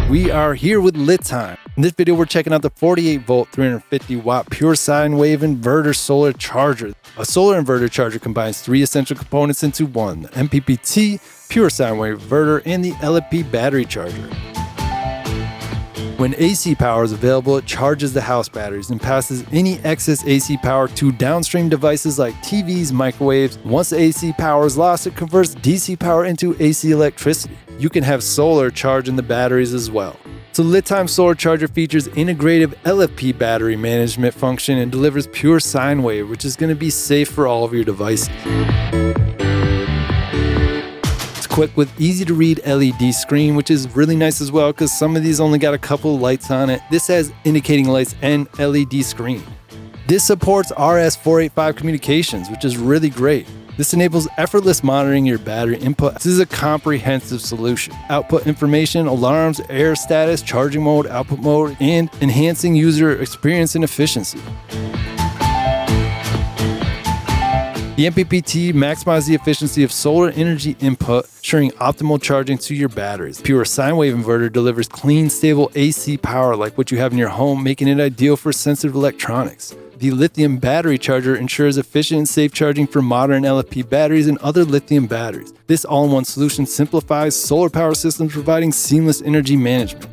We are here with LiTime. In this video, we're checking out the 48 volt, 350 watt pure sine wave inverter solar charger. A solar inverter charger combines three essential components into one: the MPPT, pure sine wave inverter, and the LFP battery charger. When AC power is available, it charges the house batteries and passes any excess AC power to downstream devices like TVs, microwaves. Once the AC power is lost, it converts DC power into AC electricity. You can have solar charging the batteries as well. So LiTime Solar Charger features integrative LFP battery management function and delivers pure sine wave, which is going to be safe for all of your devices. Equipped with easy to read LED screen, which is really nice as well because some of these only got a couple of lights on it. This has indicating lights and LED screen. This supports RS-485 communications, which is really great. This enables effortless monitoring your battery input. This is a comprehensive solution. Output information, alarms, air status, charging mode, output mode, and enhancing user experience and efficiency. The MPPT maximizes the efficiency of solar energy input, ensuring optimal charging to your batteries. Pure sine wave inverter delivers clean, stable AC power like what you have in your home, making it ideal for sensitive electronics. The lithium battery charger ensures efficient and safe charging for modern LFP batteries and other lithium batteries. This all-in-one solution simplifies solar power systems, providing seamless energy management.